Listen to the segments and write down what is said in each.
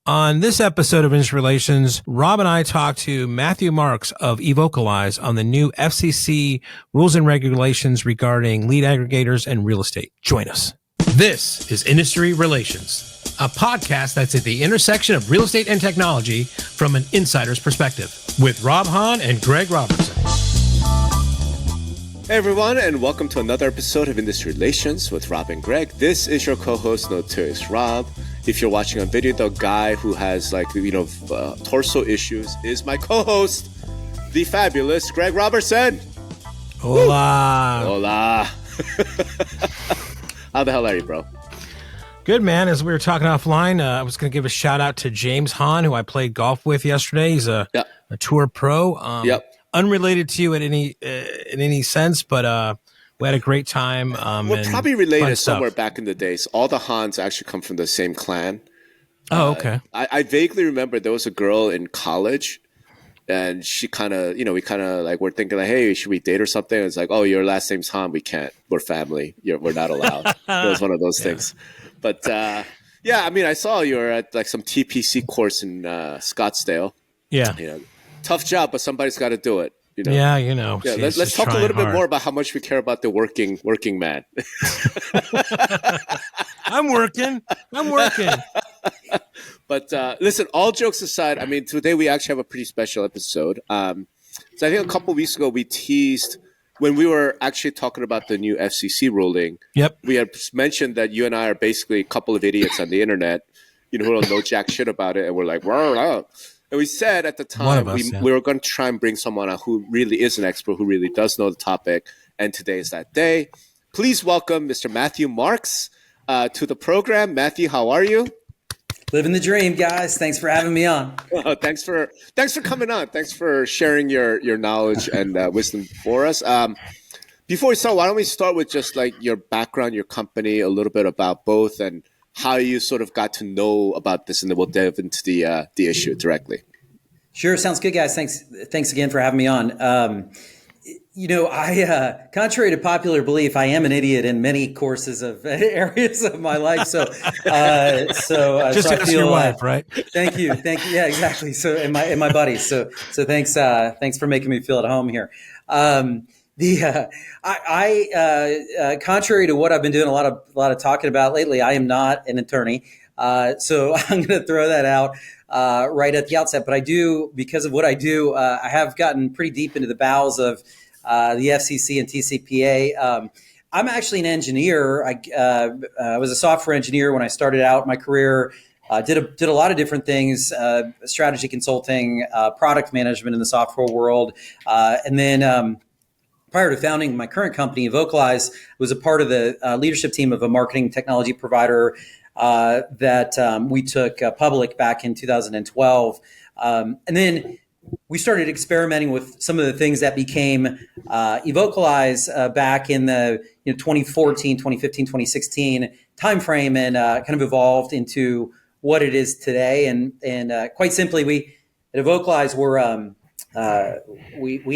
On this episode of Industry Relations, Rob and I talked to Matthew Marx of Evocalize on the new FCC rules and regulations regarding lead aggregators and real estate. Join us. This is Industry Relations, a podcast that's at the intersection of real estate and technology from an insider's perspective, with Rob Hahn and Greg Robertson. Hey everyone, and welcome to another episode of Industry Relations with Rob and Greg. This is your co-host, Notorious Rob. If you're watching on video, the guy who has torso issues is my co-host, the fabulous Greg Robertson. Hola. Woo! Hola. How the hell are you, bro? Good, man. As we were talking offline, I was going to give a shout out to James Hahn, who I played golf with yesterday. He's a tour pro. Unrelated to you in any sense, but we had a great time. We're probably related somewhere back in the days. All the Hans actually come from the same clan. Oh, okay. I vaguely remember there was a girl in college, and she kind of, we kind of like were thinking like, hey, should we date or something? It's like, oh, your last name's Han. We can't. We're family. We're not allowed. It was one of those things. But I saw you were at like some TPC course in Scottsdale. Yeah. Tough job, but somebody's got to do it. Yeah, let's talk a little bit more about how much we care about the working man. I'm working. But listen, all jokes aside, I mean, today we actually have a pretty special episode. So I think a couple of weeks ago we teased when we were actually talking about the new FCC ruling. Yep. We had mentioned that you and I are basically a couple of idiots on the internet, who don't know jack shit about it, and we're like, wow. And we said at the time we were going to try and bring someone out who really is an expert, who really does know the topic. And today is that day. Please welcome Mr. Matthew Marx to the program. Matthew, how are you? Living the dream, guys. Thanks for having me on. Thanks for coming on. Thanks for sharing your knowledge and wisdom for us. Before we start, why don't we start with just like your background, your company, a little bit about both, and how you sort of got to know about this, and then we'll delve into the issue directly. Sure. Sounds good, guys. Thanks again for having me on. I, contrary to popular belief, I am an idiot in many courses of areas of my life. So just ask your wife, right? Thank you. Yeah, exactly. So, and my buddies. So thanks for making me feel at home here. Contrary to what I've been doing a lot of talking about lately, I am not an attorney. So I'm going to throw that out right at the outset. But I do, because of what I do, I have gotten pretty deep into the bowels of the FCC and TCPA. I'm actually an engineer. I was a software engineer when I started out my career. Did a lot of different things, strategy consulting, product management in the software world, and then prior to founding my current company, Evocalize, was a part of the leadership team of a marketing technology provider that we took public back in 2012. And then we started experimenting with some of the things that became Evocalize back in the 2014, 2015, 2016 timeframe, and kind of evolved into what it is today. And quite simply, we at Evocalize we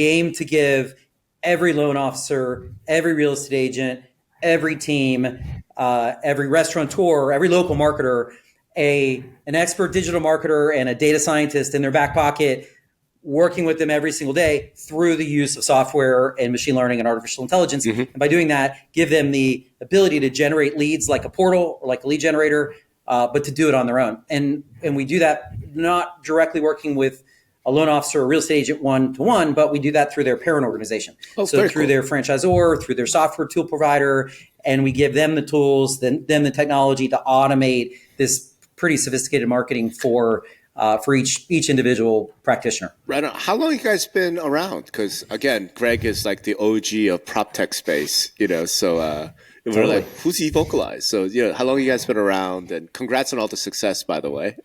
aim to give every loan officer, every real estate agent, every team, every restaurateur, every local marketer, an expert digital marketer and a data scientist in their back pocket, working with them every single day through the use of software and machine learning and artificial intelligence. Mm-hmm. And by doing that, give them the ability to generate leads like a portal or like a lead generator, but to do it on their own. And we do that not directly working with a loan officer or real estate agent one-to-one, but we do that through their parent organization. So through their franchisor, through their software tool provider, and we give them the tools, then the technology to automate this pretty sophisticated marketing for each individual practitioner. Right on. How long have you guys been around? Because again, Greg is like the OG of prop tech space, so we're like, who's Evocalize? So how long have you guys been around? And congrats on all the success, by the way.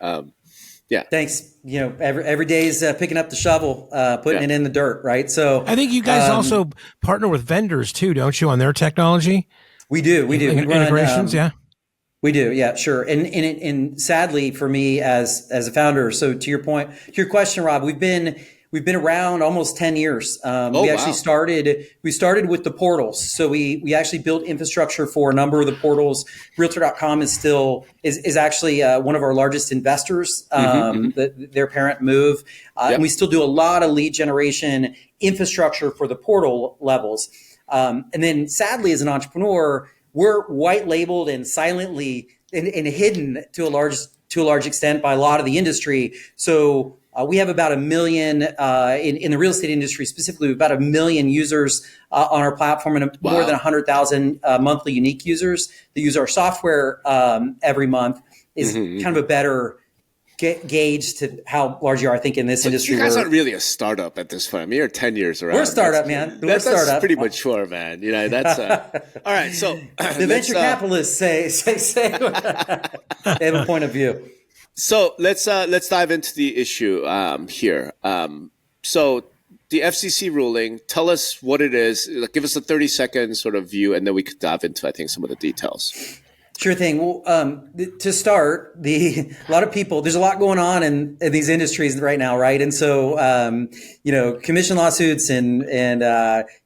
Yeah. Thanks. Every day's picking up the shovel, putting it in the dirt, right? So I think you guys also partner with vendors too, don't you, on their technology? We do. We Integrations, run, We do. Yeah, sure. And sadly for me as a founder, so to your question, Rob, we've been we've been around almost 10 years. We actually started with the portals. So we actually built infrastructure for a number of the portals. Realtor.com is actually one of our largest investors, their parent Move. And we still do a lot of lead generation infrastructure for the portal levels. And then sadly, as an entrepreneur, we're white labeled and silently and hidden to a large extent by a lot of the industry. So we have about 1 million in the real estate industry specifically. About 1 million users on our platform, and more than 100,000 monthly unique users that use our software every month. Is kind of a better gauge to how large you are. I think in this industry, you guys aren't really a startup at this point. I mean, you're 10 years around. We're a startup, man. That's pretty mature, man. You know, that's all right. So the venture capitalists say they have a point of view. So let's dive into the issue here. So the FCC ruling, tell us what it is. Give us a 30-second sort of view, and then we could dive into, I think, some of the details. Sure thing. Well, to start, a lot of people, there's a lot going on in these industries right now, right? And so, commission lawsuits and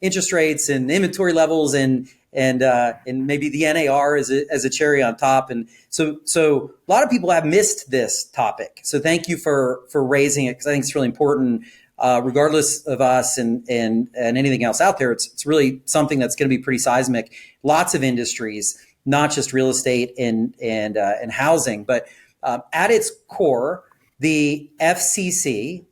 interest rates and inventory levels and maybe the NAR as a cherry on top. And so a lot of people have missed this topic. So thank you for raising it, because I think it's really important, regardless of us and anything else out there. It's really something that's going to be pretty seismic. Lots of industries, not just real estate and housing, but at its core, the FCC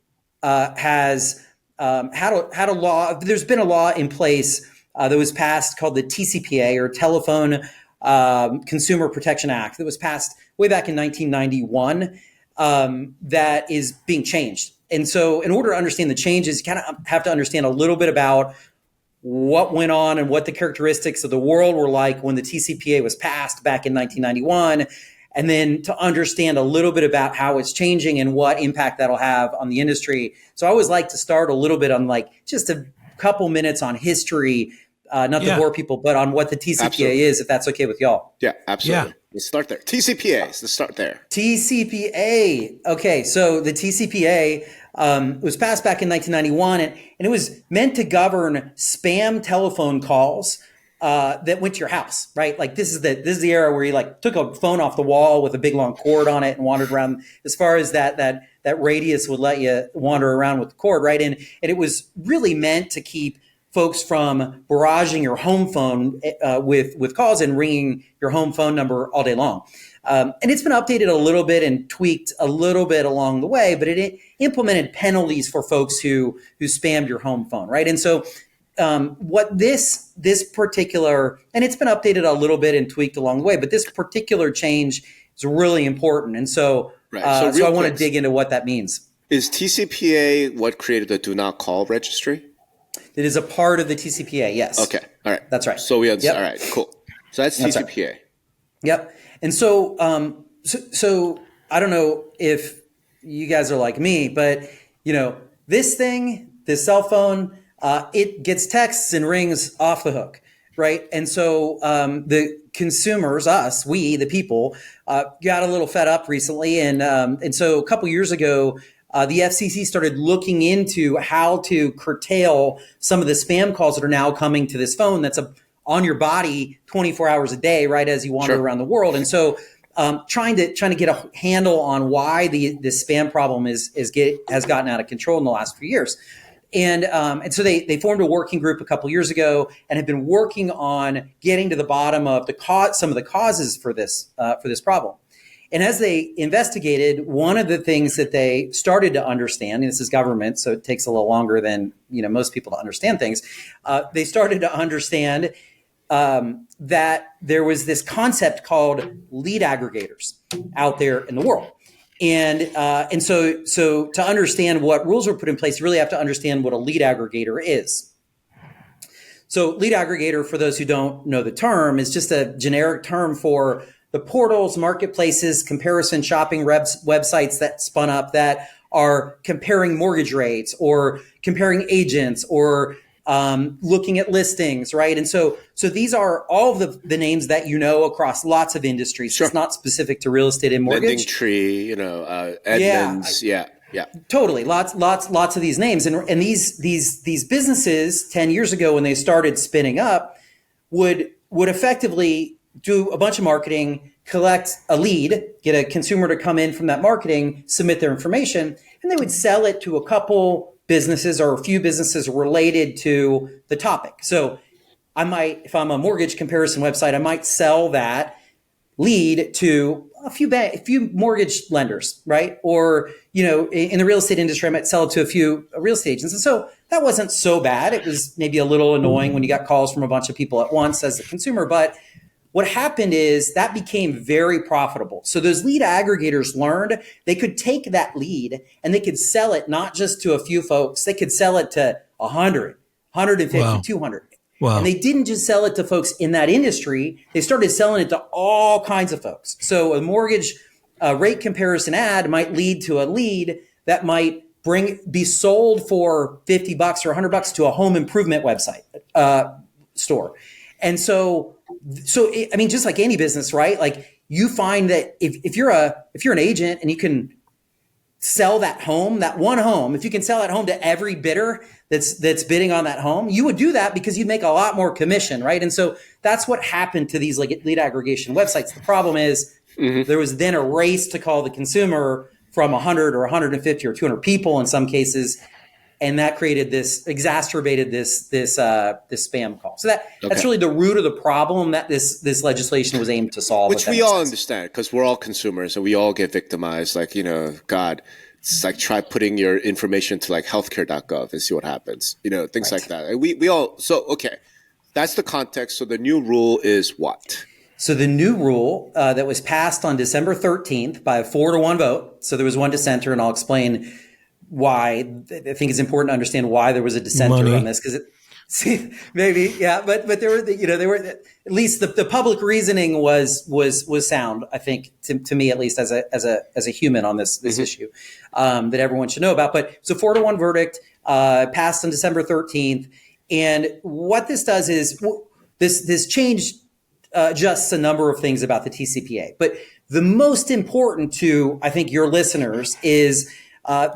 has had a law. There's been a law in place that was passed called the TCPA, or Telephone Consumer Protection Act, that was passed way back in 1991, that is being changed. And so in order to understand the changes, you kind of have to understand a little bit about what went on and what the characteristics of the world were like when the TCPA was passed back in 1991, and then to understand a little bit about how it's changing and what impact that'll have on the industry. So I always like to start a little bit on just a couple minutes on history, not to bore people, but on what the TCPA is, if that's okay with y'all. Yeah, absolutely. Yeah. Let's start there. TCPA, let's start there. TCPA. Okay, so the TCPA was passed back in 1991, and it was meant to govern spam telephone calls that went to your house, right? Like this is the era where you took a phone off the wall with a big long cord on it and wandered around as far as that radius would let you wander around with the cord, right? And it was really meant to keep folks from barraging your home phone with calls and ringing your home phone number all day long. And it's been updated a little bit and tweaked a little bit along the way, but it implemented penalties for folks who spammed your home phone, right? And so what this particular, and it's been updated a little bit and tweaked along the way, but this particular change is really important. And so, so I want to dig into what that means. Is TCPA what created the Do Not Call registry? It is a part of the TCPA, yes. Okay, all right. That's right. So we understand. All right, cool. So that's TCPA. Right. Yep. And so, so I don't know if you guys are like me, but this cell phone, it gets texts and rings off the hook, right? And so the consumers, us, we, the people, got a little fed up recently, and so a couple years ago, the FCC started looking into how to curtail some of the spam calls that are now coming to this phone that's on your body 24 hours a day, right, as you wander around the world. And so trying to get a handle on why the spam problem has gotten out of control in the last few years. And so they formed a working group a couple years ago and have been working on getting to the bottom of some of the causes for this problem. And as they investigated, one of the things that they started to understand, and this is government, so it takes a little longer than most people to understand things, they started to understand that there was this concept called lead aggregators out there in the world. And so to understand what rules were put in place, you really have to understand what a lead aggregator is. So lead aggregator, for those who don't know the term, is just a generic term for the portals, marketplaces, comparison shopping websites that spun up that are comparing mortgage rates or comparing agents or looking at listings, right? And so these are all of the names that across lots of industries. Sure. It's not specific to real estate and mortgage. Lending Tree, Edmunds, yeah. Yeah. Totally. Lots of these names. And these businesses 10 years ago when they started spinning up would effectively do a bunch of marketing, collect a lead, get a consumer to come in from that marketing, submit their information, and they would sell it to a couple businesses or a few businesses related to the topic. So I might, if I'm a mortgage comparison website, I might sell that lead to a few mortgage lenders, right? Or, in the real estate industry, I might sell it to a few real estate agents. And so that wasn't so bad. It was maybe a little annoying when you got calls from a bunch of people at once as a consumer. But what happened is that became very profitable. So those lead aggregators learned they could take that lead and they could sell it not just to a few folks. They could sell it to 100, 150, wow. 200. Wow. And they didn't just sell it to folks in that industry. They started selling it to all kinds of folks. So a mortgage rate comparison ad might lead to a lead that might be sold for $50 or $100 to a home improvement website store. And so I mean, just like any business, right? Like you find that if you're an agent and you can sell that one home, if you can sell that home to every bidder that's bidding on that home, you would do that because you'd make a lot more commission, right? And so that's what happened to these like lead aggregation websites. The problem is there was then a race to call the consumer from 100 or 150 or 200 people in some cases, and that exacerbated this spam call. So that's really the root of the problem that this legislation was aimed to solve. Which we all understand because we're all consumers and we all get victimized. Like, God, it's like try putting your information to like healthcare.gov and see what happens. Things like that. We all, so, okay, that's the context. So the new rule is what? So the new rule that was passed on December 13th by a 4-1 vote. So there was one dissenter, and I'll explain why. I think it's important to understand why there was a dissenter on this, because maybe, yeah, but there were, there were at least the public reasoning was sound. I think to me at least as a human on this issue that everyone should know about. But so 4-1 verdict passed on December 13th, and what this does is this changed just a number of things about the TCPA. But the most important to I think your listeners is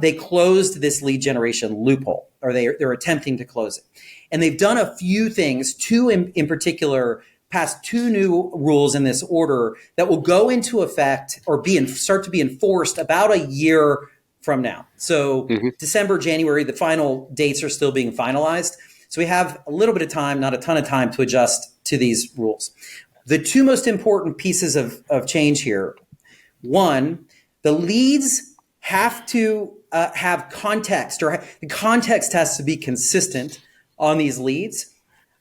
they closed this lead generation loophole, or they're attempting to close it. And they've done a few things, two in particular, passed two new rules in this order that will go into effect or start to be enforced about a year from now. So December, January, the final dates are still being finalized. So we have a little bit of time, not a ton of time, to adjust to these rules. The two most important pieces of change here. One, the leads have to have context, or the context has to be consistent on these leads,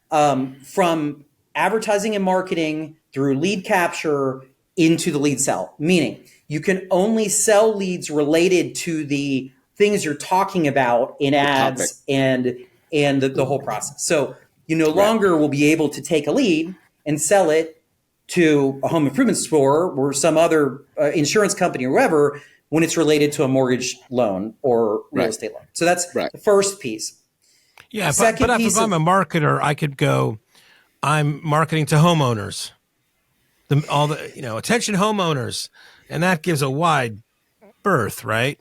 from advertising and marketing through lead capture into the lead sell. Meaning you can only sell leads related to the things you're talking about in ads and the whole process. So you no longer will be able to take a lead and sell it to a home improvement store or some other insurance company or whoever when it's related to a mortgage loan or real estate loan. So that's the first piece. Yeah, but if I'm a marketer, I could go, I'm marketing to homeowners, attention homeowners, and that gives a wide berth, right?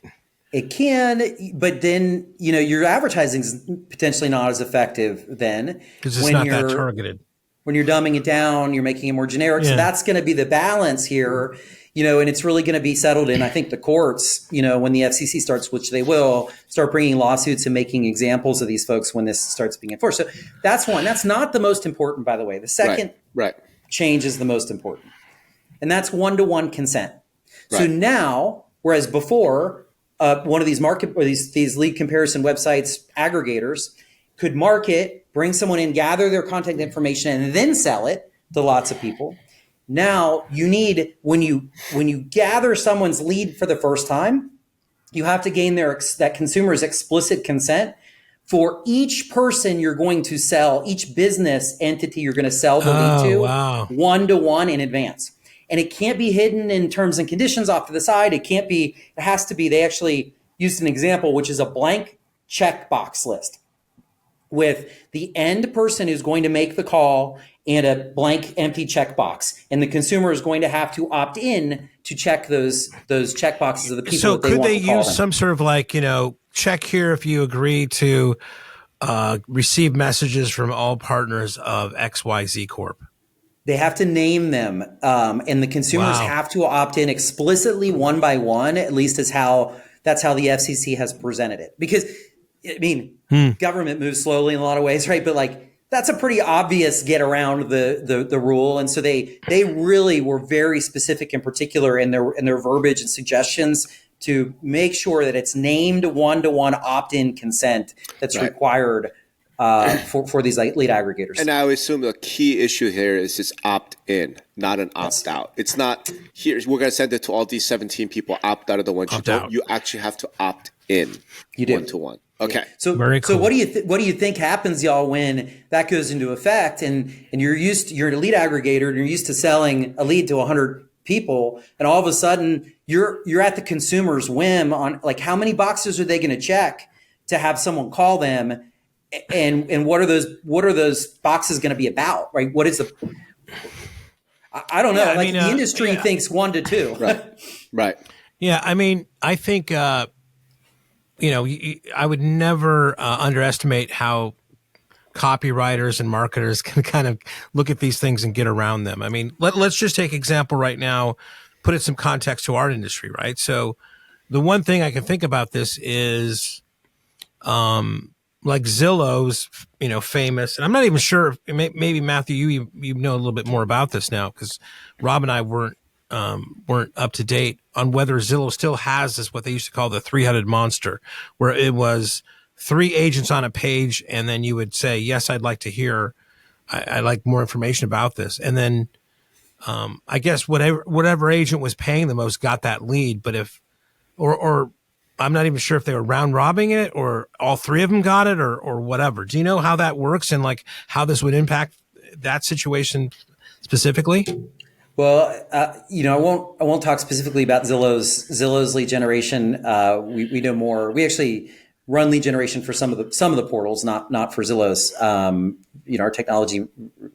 It can, but then, your advertising is potentially not as effective then. Because it's not that targeted. When you're dumbing it down, you're making it more generic. Yeah. So that's going to be the balance here, and it's really going to be settled in, I think, the courts, when the FCC starts, which they will, start bringing lawsuits and making examples of these folks when this starts being enforced. So that's one. That's not the most important, by the way. The second change is the most important. And that's one-to-one consent. Right. So now, whereas before, one of these these lead comparison websites, aggregators, could market, bring someone in, gather their contact information, and then sell it to lots of people. Now you need, when you gather someone's lead for the first time, you have to gain that consumer's explicit consent for each person you're going to sell, each business entity you're going to sell the lead to, one-to-one in advance. And it can't be hidden in terms and conditions off to the side. It has to be, they actually used an example, which is a blank checkbox list with the end person who's going to make the call and a blank empty checkbox, and the consumer is going to have to opt in to check those checkboxes of the people. So that they could want they to call use them. some sort of like, check here if you agree to receive messages from all partners of XYZ Corp? They have to name them, and the consumers have to opt in explicitly one by one. At least that's how the FCC has presented it. Because I mean, government moves slowly in a lot of ways, right? But like, that's a pretty obvious get around the rule, and so they really were very specific and particular in their verbiage and suggestions to make sure that it's named one-to-one opt-in consent that's required for these lead aggregators. And I would assume the key issue here is just opt-in, not an opt-out. It's not here. We're going to send it to all these 17 people. Opt out of the ones you don't. You actually have to opt in. You do one-to-one. Okay. Yeah. So, very cool. So what do you think happens, y'all, when that goes into effect and you're a lead aggregator and you're used to selling a lead to 100 people, and all of a sudden you're at the consumer's whim on like how many boxes are they going to check to have someone call them, and what are those boxes going to be about, right? What is the I don't know. Yeah, the industry thinks 1 to 2. Right. Yeah, I mean, I think I would never underestimate how copywriters and marketers can kind of look at these things and get around them. I mean, let's just take example right now, put it some context to our industry, right? So the one thing I can think about this is like Zillow's, famous, and I'm not even sure, maybe Matthew, you know a little bit more about this now, because Rob and I weren't up to date on whether Zillow still has this, what they used to call the 300 monster, where it was 3 agents on a page, and then you would say, yes, I'd like to hear, I'd like more information about this. And then I guess whatever agent was paying the most got that lead. But or I'm not even sure if they were round robbing it or all 3 of them got it or whatever. Do you know how that works and like how this would impact that situation specifically? Well, I won't talk specifically about Zillow's lead generation. We know more. We actually run lead generation for some of the portals, not for Zillow's. Our technology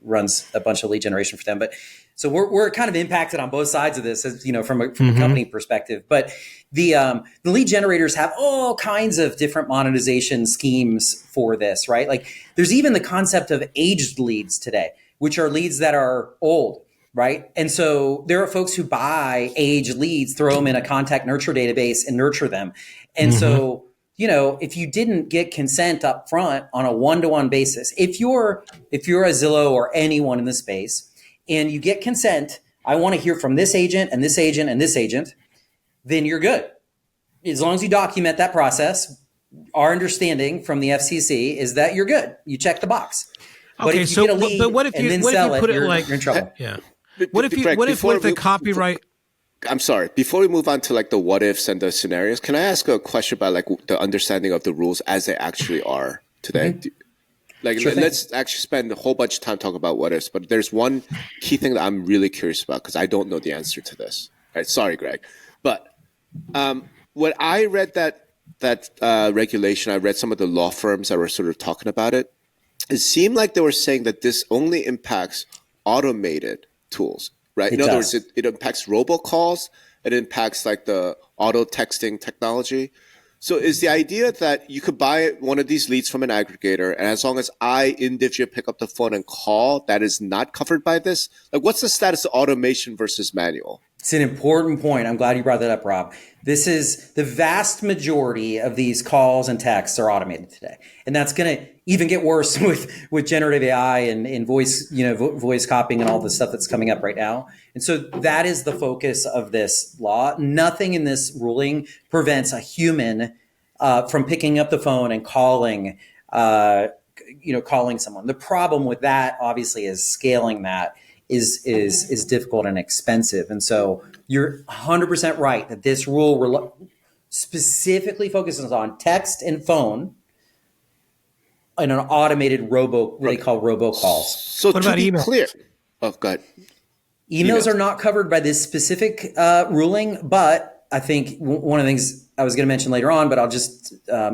runs a bunch of lead generation for them, but so we're kind of impacted on both sides of this, as from a company perspective. But the lead generators have all kinds of different monetization schemes for this, right? Like there's even the concept of aged leads today, which are leads that are old. Right. And so there are folks who buy aged leads, throw them in a contact nurture database and nurture them. And so, if you didn't get consent up front on a one-to-one basis, if you're a Zillow or anyone in the space and you get consent, I want to hear from this agent and this agent and this agent, then you're good. As long as you document that process, our understanding from the FCC is that you're good. You check the box. But okay, if you get a lead what if and then sell it, you're in trouble. Yeah. What if the copyright? I'm sorry. Before we move on to like the what ifs and the scenarios, can I ask a question about like the understanding of the rules as they actually are today? Let's actually spend a whole bunch of time talking about what ifs, but there's one key thing that I'm really curious about because I don't know the answer to this. Right? Sorry, Greg. But when I read that regulation, I read some of the law firms that were sort of talking about it. It seemed like they were saying that this only impacts automated tools, right? In other words, it impacts robocalls. It impacts like the auto texting technology. So is the idea that you could buy one of these leads from an aggregator, and as long as I individually pick up the phone and call, that is not covered by this? Like, what's the status of automation versus manual? It's an important point. I'm glad you brought that up, Rob. This is the vast majority of these calls and texts are automated today. And that's going to even get worse with generative AI and voice, voice copying and all the stuff that's coming up right now. And so that is the focus of this law. Nothing in this ruling prevents a human from picking up the phone and calling someone. The problem with that, obviously, is scaling that is difficult and expensive. And so you're 100% right that this rule specifically focuses on text and phone and an automated what they call robocalls. So what about email? Clear. Oh, go ahead. Emails are not covered by this specific ruling, but I think one of the things I was going to mention later on, but I'll just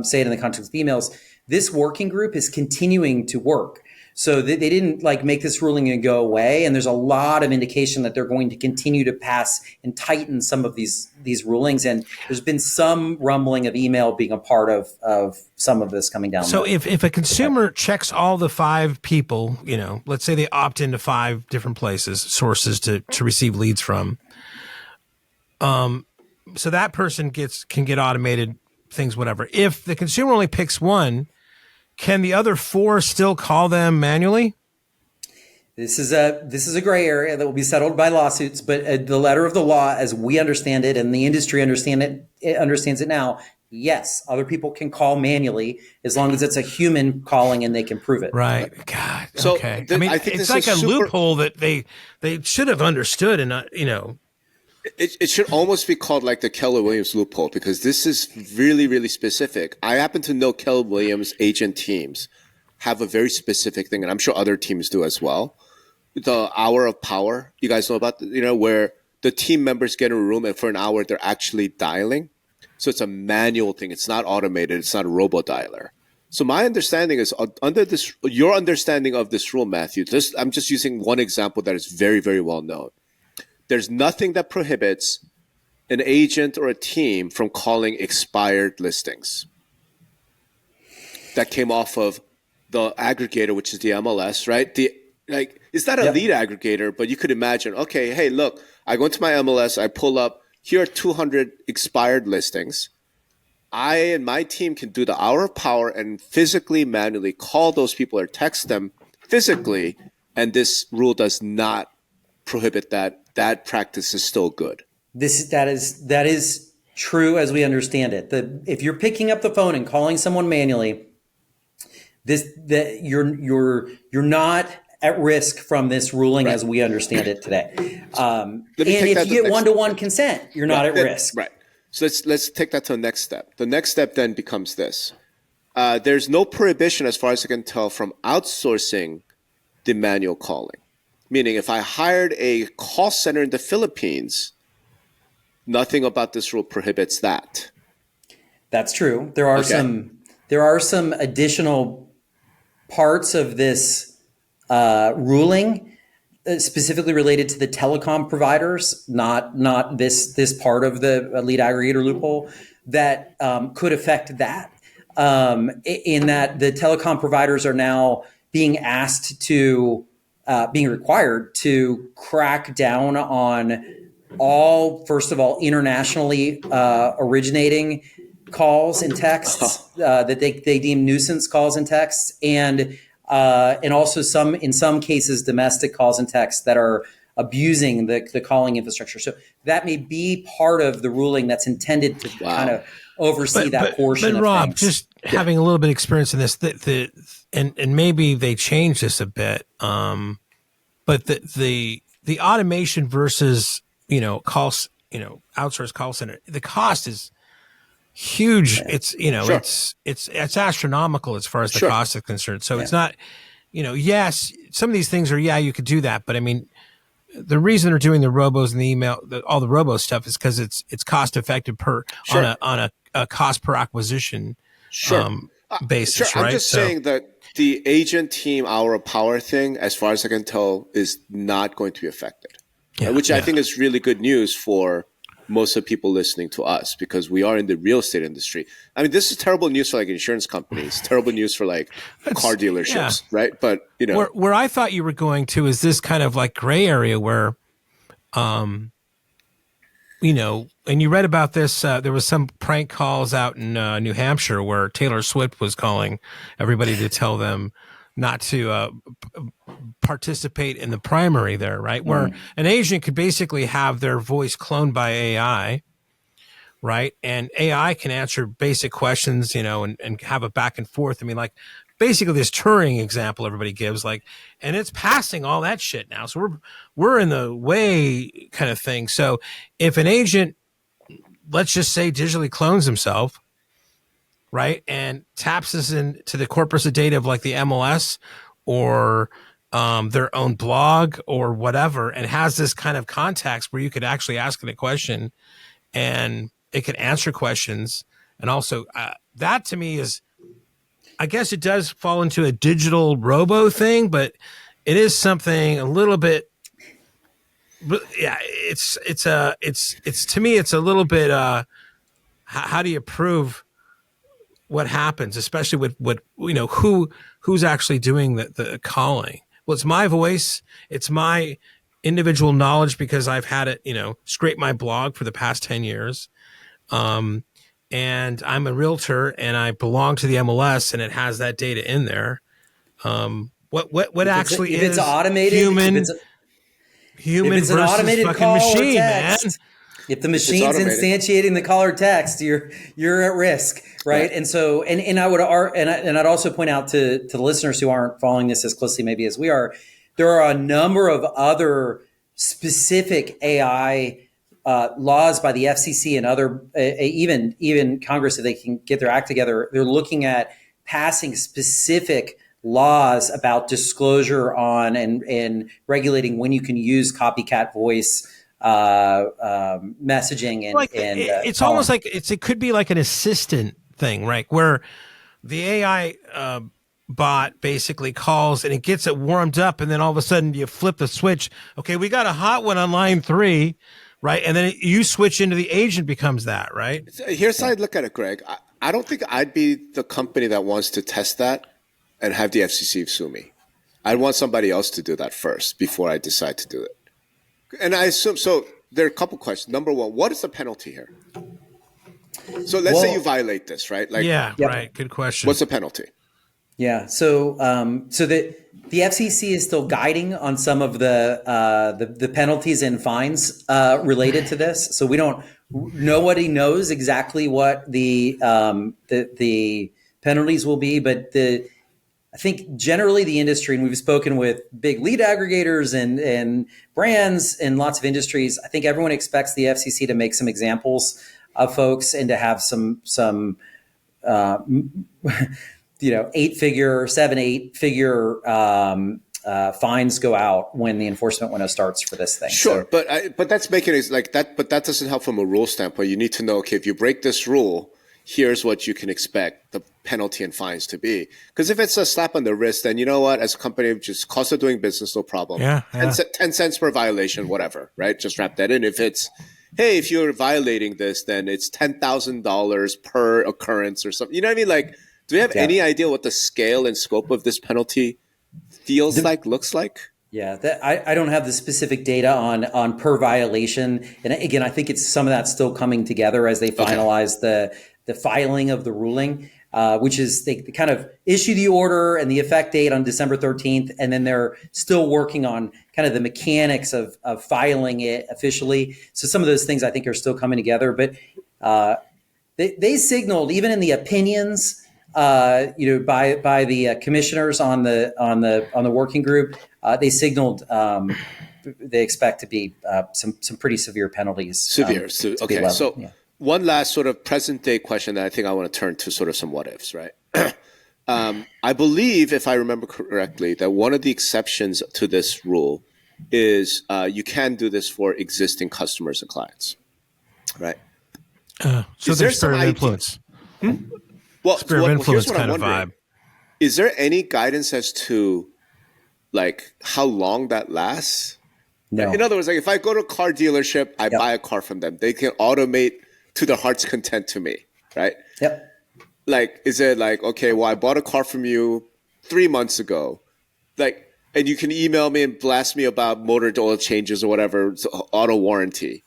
say it in the context of emails, this working group is continuing to work So they didn't like make this ruling and go away. And there's a lot of indication that they're going to continue to pass and tighten some of these rulings. And there's been some rumbling of email being a part of some of this coming down. So if a consumer checks all the 5 people, let's say they opt into 5 different places, sources to receive leads from, so that person can get automated things, whatever. If the consumer only picks one, can the other 4 still call them manually? This is a gray area that will be settled by lawsuits, but the letter of the law, as we understand it, and the industry understands it now, yes, other people can call manually as long as it's a human calling and they can prove it. Right. God. So okay. I think it's like a loophole that they should have understood, and It should almost be called like the Keller Williams loophole, because this is really, really specific. I happen to know Keller Williams agent teams have a very specific thing, and I'm sure other teams do as well. The hour of power, you guys know about, where the team members get in a room and for an hour they're actually dialing. So it's a manual thing. It's not automated. It's not a robo dialer. So my understanding is under this, your understanding of this rule, Matthew, I'm just using one example that is very, very well known. There's nothing that prohibits an agent or a team from calling expired listings. That came off of the aggregator, which is the MLS, right? It's not a lead aggregator, but you could imagine, okay, hey, look, I go into my MLS, I pull up, here are 200 expired listings. I and my team can do the hour of power and physically, manually call those people or text them physically, and this rule does not prohibit that. That practice is still good. That is true as we understand it. If you're picking up the phone and calling someone manually, you're not at risk from this ruling as we understand it today. And if you get one-to-one consent, you're not at risk. Right. So let's take that to the next step. The next step then becomes this. There's no prohibition, as far as I can tell, from outsourcing the manual calling. Meaning, if I hired a call center in the Philippines, nothing about this rule prohibits that. That's true. There are some additional parts of this ruling, specifically related to the telecom providers, not this part of the lead aggregator loophole, that could affect that. In that the telecom providers are now being asked to. Being required to crack down on all, first of all, internationally originating calls and texts that they deem nuisance calls and texts, and also in some cases domestic calls and texts that are abusing the calling infrastructure. So that may be part of the ruling that's intended to kind of oversee that portion. But Rob, things. just having a little bit of experience in this, and maybe they changed this a bit, but the automation versus outsourced call center, the cost is huge. It's it's astronomical as far as the cost is concerned. So it's not, yes, some of these things are, you could do that, but I mean, the reason they're doing the robos and the email, all the robo stuff, is because it's cost effective on a cost per acquisition basis. Right? I'm just saying that the agent team hour of power thing, as far as I can tell, is not going to be affected, which I think is really good news for most of the people listening to us, because we are in the real estate industry. I mean, this is terrible news for like insurance companies, terrible news for like car dealerships, right? But where I thought you were going to is this kind of like gray area where, and you read about this. There was some prank calls out in New Hampshire where Taylor Swift was calling everybody to tell them not to participate in the primary there, right? Where an agent could basically have their voice cloned by AI, right? And AI can answer basic questions, and have a back and forth. I mean, like basically this Turing example everybody gives, like, and it's passing all that shit now. So we're in the way kind of thing. So if an agent, let's just say, digitally clones himself, right, and taps us into the corpus of data of like the MLS or their own blog or whatever, and has this kind of context where you could actually ask it a question and it could answer questions. And also that to me is, I guess it does fall into a digital robo thing, but it is something a little bit. Yeah, it's to me, it's a little bit. How do you prove what happens, especially with what who's actually doing the calling? Well, it's my voice, it's my individual knowledge because I've had it, scrape my blog for the past 10 years. And I'm a realtor and I belong to the MLS and it has that data in there. What actually is automated, human versus automated fucking machine, man. If the machine's instantiating the call or text, you're at risk, right? And so, and I'd also point out to the listeners who aren't following this as closely maybe as we are, there are a number of other specific AI laws by the FCC and other, even Congress, if they can get their act together, they're looking at passing specific laws about disclosure on and regulating when you can use copycat voice messaging and it's almost like it could be like an assistant thing, right? Where the AI bot basically calls and it gets it warmed up, and then all of a sudden you flip the switch. Okay, we got a hot one on line 3, right? And then you switch into the agent becomes that, right? Here's how I look at it, Greg. I don't think I'd be the company that wants to test that and have the FCC sue me. I'd want somebody else to do that first before I decide to do it. And I assume, so there are a couple questions. Number one, what is the penalty here? So let's say you violate this, right? Right. Good question. What's the penalty? Yeah. So the FCC is still guiding on some of the penalties and fines related to this. So we don't. Nobody knows exactly what the penalties will be, but I think generally the industry, and we've spoken with big lead aggregators and brands in lots of industries, I think everyone expects the FCC to make some examples of folks and to have some 8-figure, 7-8-figure fines go out when the enforcement window starts for this thing. Sure, but that's making it like that. But that doesn't help from a rule standpoint. You need to know, okay, if you break this rule, here's what you can expect the penalty and fines to be. Because if it's a slap on the wrist, then you know what? As a company, just cost of doing business, no problem. 10 cents per violation, whatever, right? Just wrap that in. If it's, hey, if you're violating this, then it's $10,000 per occurrence or something. You know what I mean? Like, do we have any idea what the scale and scope of this penalty looks like? Yeah, I don't have the specific data on per violation. And again, I think it's some of that's still coming together as they finalize the filing of the ruling, which is they kind of issue the order and the effect date on December 13th. And then they're still working on kind of the mechanics of filing it officially. So some of those things I think are still coming together. But they signaled, even in the opinions, by the commissioners on the working group, they signaled they expect to be some pretty severe penalties. Okay, so one last sort of present day question that I think I want to turn to sort of some what ifs, right? I believe, if I remember correctly, that one of the exceptions to this rule is you can do this for existing customers and clients, right? So there's sphere of influence. Well, sphere of influence kind of vibe. Is there any guidance as to like how long that lasts? No. In other words, like if I go to a car dealership, I buy a car from them, they can automate to their heart's content to me, right? Yep. Like, is it like, okay, well, I bought a car from you 3 months ago, like, and you can email me and blast me about motor oil changes or whatever, auto warranty.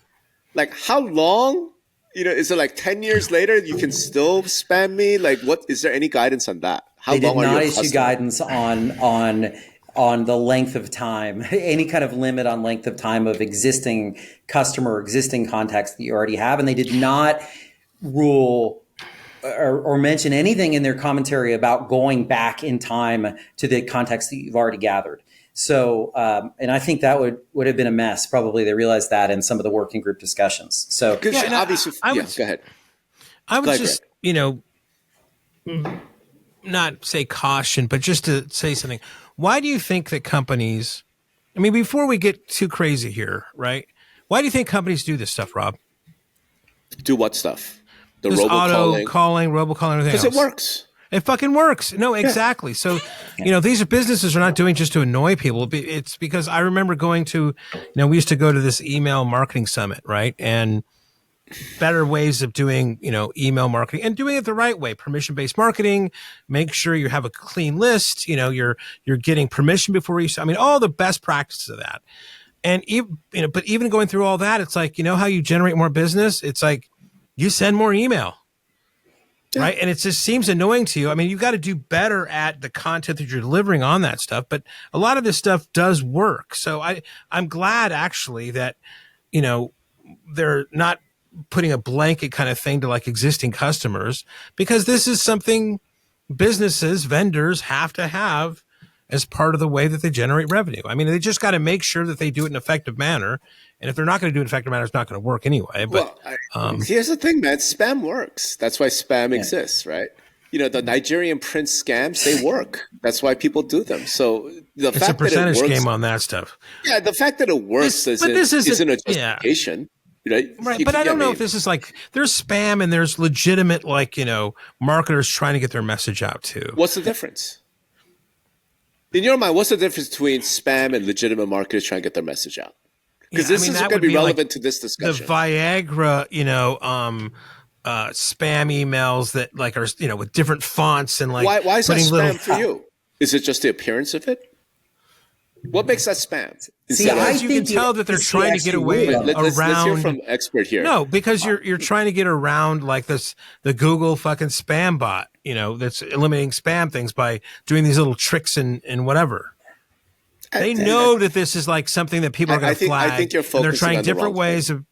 Like, how long? Is it like 10 years later you can still spam me? Like, what is there any guidance on that? How they long did are not you issue guidance on the length of time, any kind of limit on length of time of existing customer, existing contacts that you already have. And they did not rule or mention anything in their commentary about going back in time to the contacts that you've already gathered. So, and I think that would have been a mess. Probably they realized that in some of the working group discussions. So, obviously, go ahead. I would just, not say caution, but just to say something. Why do you think that companies, before we get too crazy here, right? Why do you think companies do this stuff, Rob? Do what stuff? The this robocalling? Auto calling, robocalling, everything else. Because it works. It fucking works. No, exactly. So, these are businesses are not doing just to annoy people. It's because I remember going to, we used to go to this email marketing summit, right? And better ways of doing, email marketing and doing it the right way, permission-based marketing, make sure you have a clean list, you're getting permission before you, all the best practices of that. And even, but even going through all that, it's like, how you generate more business? It's like you send more email. Right. And it just seems annoying to you. You've got to do better at the content that you're delivering on that stuff. But a lot of this stuff does work. So I'm glad actually that, they're not putting a blanket kind of thing to like existing customers, because this is something businesses, vendors have to have as part of the way that they generate revenue. They just got to make sure that they do it in an effective manner. And if they're not going to do it in an effective manner, it's not going to work anyway. But here's the thing, man. Spam works. That's why spam exists, right? The Nigerian prince scams, they work. That's why people do them. So it's a percentage game on that stuff. Yeah, the fact that it works isn't a justification. Right. But I don't know if this is like, there's spam and there's legitimate, like, marketers trying to get their message out too. What's the difference? In your mind, what's the difference between spam and legitimate marketers trying to get their message out? Because this is going to be relevant to this discussion. The Viagra, spam emails that like are, with different fonts and like. Why is that spam for you? Is it just the appearance of it? What makes that spam? I think you can tell that they're trying to get away around. Let's hear from expert here. No, because you're trying to get around like the Google fucking spam bot, that's eliminating spam things by doing these little tricks and whatever. They know that this is like something that people are going to flag. I think you're focusing and they're trying on different ways of.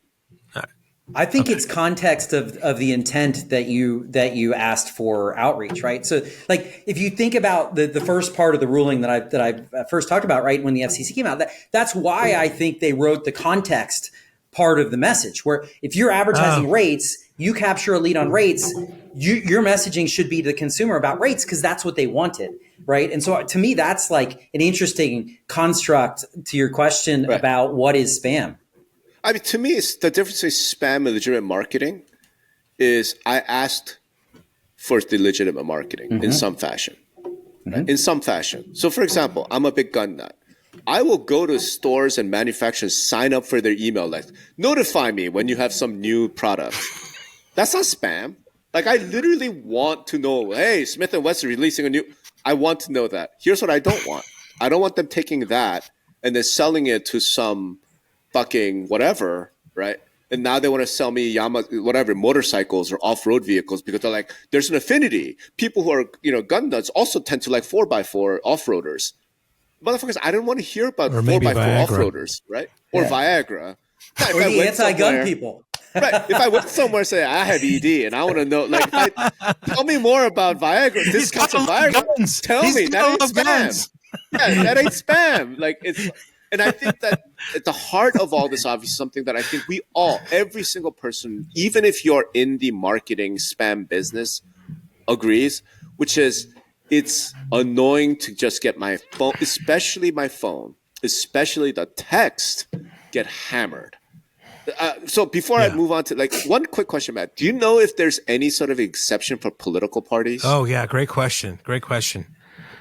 I think it's context of the intent that you asked for outreach, right? So, like, if you think about the first part of the ruling that I first talked about, right, when the FCC came out, that's why I think they wrote the context part of the message, where if you're advertising rates, you capture a lead on rates, your messaging should be to the consumer about rates because that's what they wanted, right? And so, to me, that's like an interesting construct to your question about what is spam. To me, it's the difference between spam and legitimate marketing is I asked for the legitimate marketing in some fashion. Right? In some fashion. So, for example, I'm a big gun nut. I will go to stores and manufacturers, sign up for their email list. Notify me when you have some new product. That's not spam. Like, I literally want to know, hey, Smith & Wesson releasing a new... I want to know that. Here's what I don't want. I don't want them taking that and then selling it to some... fucking whatever, right? And now they want to sell me motorcycles or off-road vehicles because they're like, there's an affinity. People who are, gun nuts also tend to like 4x4 off-roaders. Motherfuckers, I don't want to hear about 4x4 off-roaders, right? Or Viagra. Or the anti-gun people. Right. If I went somewhere and say, I have ED and I want to know, like, tell me more about Viagra, discounts of Viagra. Guns. Tell me, that ain't spam. Yeah, that ain't spam. Like, it's... And I think that at the heart of all this, obviously, something that I think every single person, even if you're in the marketing spam business, agrees, which is it's annoying to just get my phone, especially the text, get hammered. So before I move on to like one quick question, Matt, do you know if there's any sort of exception for political parties? Oh, yeah. Great question.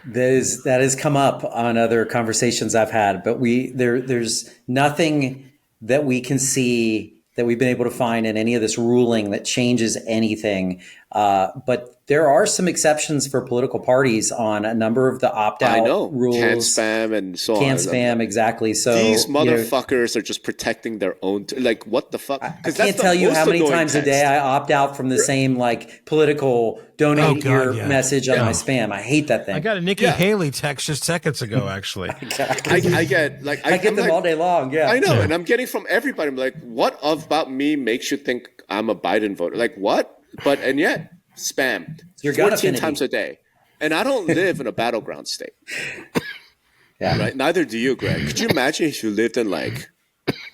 That has come up on other conversations I've had, but there's nothing that we can see that we've been able to find in any of this ruling that changes anything. But there are some exceptions for political parties on a number of the opt-out rules. Can spam and so on. Can spam, exactly. So these motherfuckers are just protecting their own. Like, what the fuck? I can't tell you how many times a day I opt out from the same like political donate message on my spam. I hate that thing. I got a Nikki Haley text just seconds ago, actually. I get them all day long. Yeah, I know, and I'm getting from everybody. I'm like, what about me makes you think I'm a Biden voter? Like, what? And yet, spam 14 times a day. And I don't live in a battleground state. Right? Neither do you, Greg. Could you imagine if you lived in like,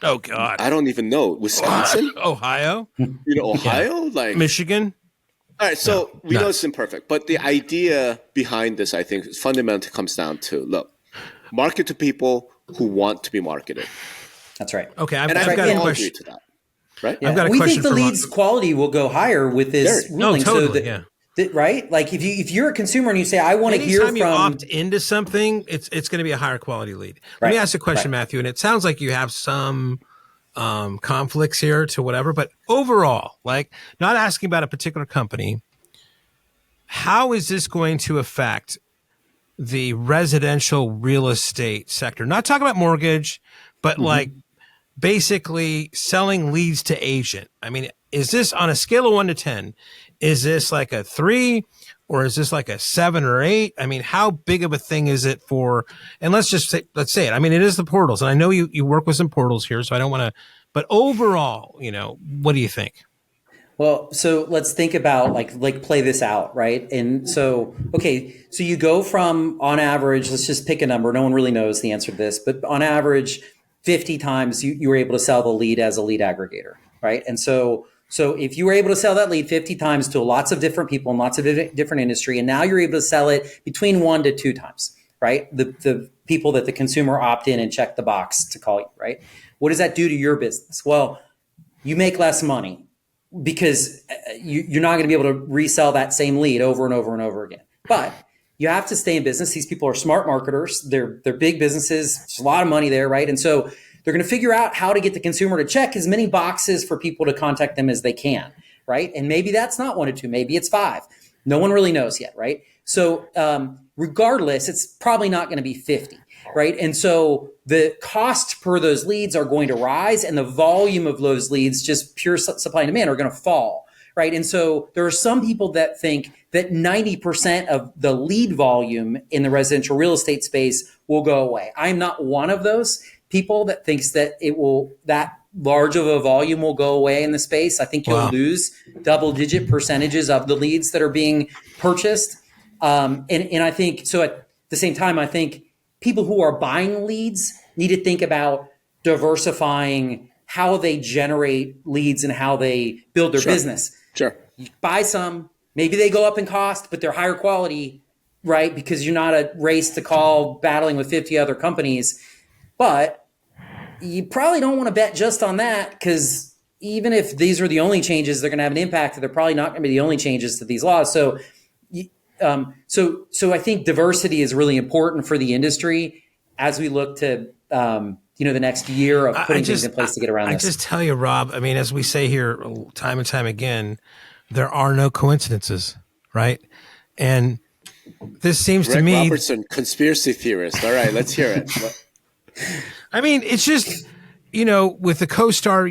oh God, I don't even know, Wisconsin? Ohio? Ohio? Like Michigan? All right, so we know it's imperfect. But the idea behind this, I think, fundamentally comes down to, look, market to people who want to be marketed. That's right. Okay, I've got a question. To that. Right? Yeah. I've got a we question think the leads quality will go higher with this ruling. No, totally, Right? Like if you're a consumer and you say, I want to hear from. Anytime you opt into something, it's going to be a higher quality lead. Let me ask a question, Matthew, and it sounds like you have some conflicts here to whatever, but overall, like not asking about a particular company, how is this going to affect the residential real estate sector? Not talking about mortgage, but like basically selling leads to agent. I mean, is this on a scale of 1 to 10? Is this like a 3 or is this like a 7 or 8? I mean, how big of a thing is it for, and let's say it. I mean, it is the portals, and I know you work with some portals here, so I don't want to, but overall, what do you think? Well, so let's think about like play this out, right? And so, okay, so you go from on average, let's just pick a number. No one really knows the answer to this, but on average, 50 times you were able to sell the lead as a lead aggregator, right? And so if you were able to sell that lead 50 times to lots of different people in lots of different industry, and now you're able to sell it between 1 to 2 times, right? The people that the consumer opt in and check the box to call you, right? What does that do to your business? Well, you make less money, because you're not going to be able to resell that same lead over and over and over again. But you have to stay in business. These people are smart marketers. They're big businesses. There's a lot of money there, right? And so they're going to figure out how to get the consumer to check as many boxes for people to contact them as they can, right? And maybe that's not 1 or 2. Maybe it's 5. No one really knows yet, right? So regardless, it's probably not going to be 50, right? And so the cost per those leads are going to rise, and the volume of those leads, just pure supply and demand, are going to fall, right? And so there are some people that think that 90% of the lead volume in the residential real estate space will go away. I'm not one of those people that thinks that that large of a volume will go away in the space. I think you'll lose double-digit percentages of the leads that are being purchased. And I think, so at the same time, I think people who are buying leads need to think about diversifying how they generate leads and how they build their business. Sure. You buy some, maybe they go up in cost, but they're higher quality, right? Because you're not a race to call battling with 50 other companies. But you probably don't want to bet just on that, because even if these are the only changes, they're going to have an impact. They're probably not going to be the only changes to these laws. So I think diversity is really important for the industry as we look to, the next year of putting things in place to get around this. I just tell you, Rob, I mean, as we say here time and time again, there are no coincidences, right? And this seems to me... Robertson, conspiracy theorist. All right, let's hear it. I mean, it's just, with the CoStar,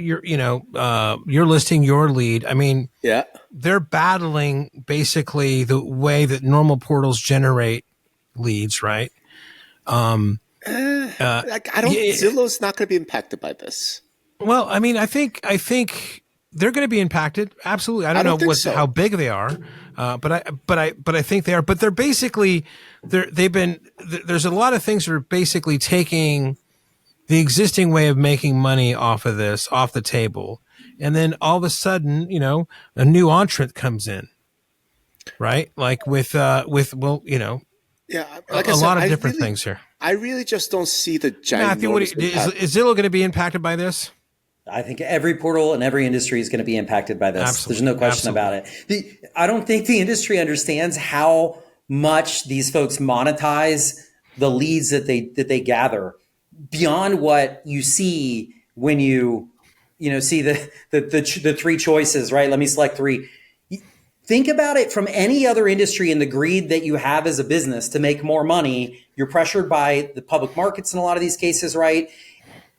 you're listing your lead. I mean, they're battling basically the way that normal portals generate leads, right? Zillow's not going to be impacted by this. Well, I mean, I think they're going to be impacted. Absolutely. I don't know how big they are, but I think they are. But they're basically there's a lot of things that are basically taking the existing way of making money off of this off the table, and then all of a sudden, a new entrant comes in, right? Like with a lot of different things here. I really just don't see the giant. Matthew, is Zillow going to be impacted by this? I think every portal and every industry is going to be impacted by this. Absolutely. There's no question about it. I don't think the industry understands how much these folks monetize the leads that they gather beyond what you see when you see the 3 choices, right? Let me select 3. Think about it from any other industry and the greed that you have as a business to make more money. You're pressured by the public markets in a lot of these cases, right?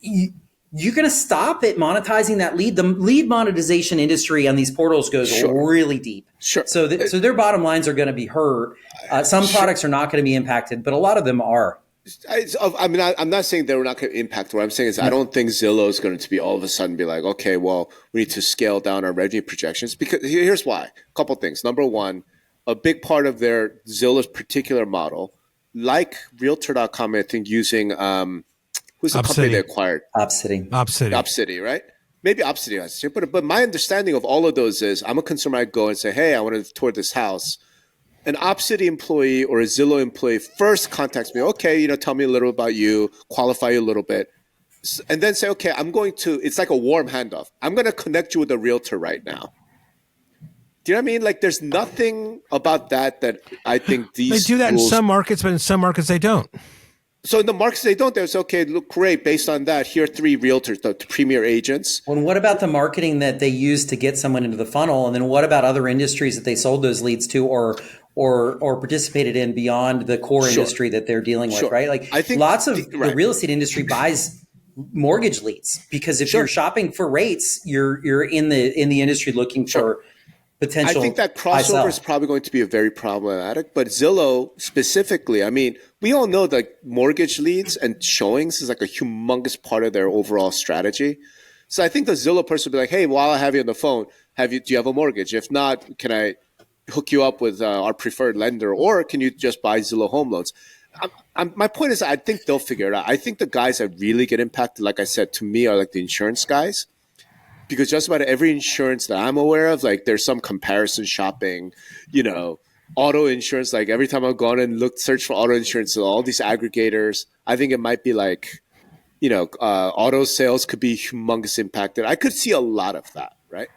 You're going to stop at monetizing that lead. The lead monetization industry on these portals goes really deep. Sure. So their bottom lines are going to be hurt. Some products are not going to be impacted, but a lot of them are. I mean, I'm not saying they're not going to impact. What I'm saying is I don't think Zillow is going to be all of a sudden be like, okay, well, we need to scale down our revenue projections. Because here's why. A couple things. Number one, a big part of their Zillow's particular model, like Realtor.com, I think using who's the company they acquired? Opcity, right? Maybe Opcity has to, but my understanding of all of those is I'm a consumer. I go and say, hey, I want to tour this house. An Opcity employee or a Zillow employee first contacts me. Okay, tell me a little about you, qualify you a little bit, and then say, okay, it's like a warm handoff. I'm going to connect you with a realtor right now. Do you know what I mean? Like, there's nothing about that I think these they do that rules, in some markets, but in some markets they don't. So in the markets they don't. There's okay. Look, great. Based on that, here are 3 realtors, the premier agents. Well, and what about the marketing that they use to get someone into the funnel? And then what about other industries that they sold those leads to, or participated in beyond the core industry that they're dealing with? Right? Like, I think lots of the real estate industry buys mortgage leads, because if you're shopping for rates, you're in the industry looking for potential. I think that crossover is probably going to be very problematic, but Zillow specifically, I mean, we all know that mortgage leads and showings is like a humongous part of their overall strategy. So I think the Zillow person will be like, hey, while I have you on the phone, do you have a mortgage? If not, can I hook you up with our preferred lender, or can you just buy Zillow home loans? My point is, I think they'll figure it out. I think the guys that really get impacted, like I said, to me, are like the insurance guys. Because just about every insurance that I'm aware of, like there's some comparison shopping, auto insurance. Like every time I've gone and search for auto insurance, so all these aggregators, I think it might be like, auto sales could be humongous impacted. I could see a lot of that, right?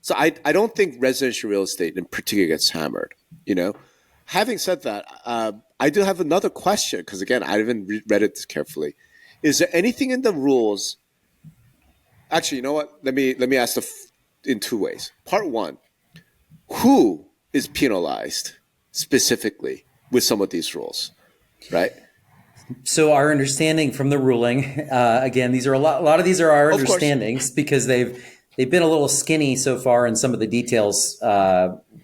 So I don't think residential real estate in particular gets hammered, Having said that, I do have another question, because again, I haven't read it carefully. Is there anything in the rules? Actually, you know what? Let me ask in 2 ways. Part 1, who is penalized specifically with some of these rules, right? So our understanding from the ruling, again, these are a lot of these are our understandings, because they've been a little skinny so far in some of the details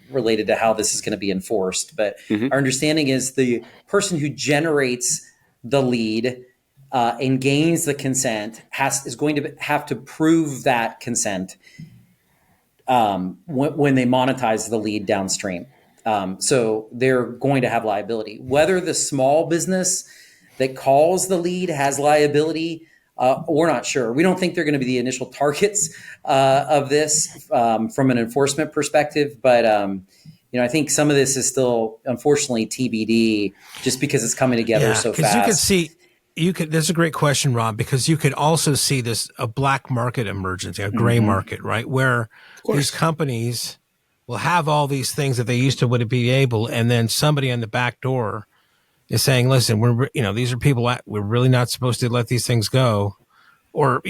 related to how this is going to be enforced. But our understanding is the person who generates the lead and gains the consent is going to have to prove that consent when they monetize the lead downstream. So they're going to have liability. Whether the small business that calls the lead has liability, we're not sure. We don't think they're going to be the initial targets of this from an enforcement perspective, but I think some of this is still, unfortunately, TBD, just because it's coming together so fast. You can see. That's a great question, Rob, because you could also see a black market emergence, a gray market, right? Where these companies will have all these things that they used to would be able, and then somebody on the back door is saying, listen, these are people, we're really not supposed to let these things go. Or,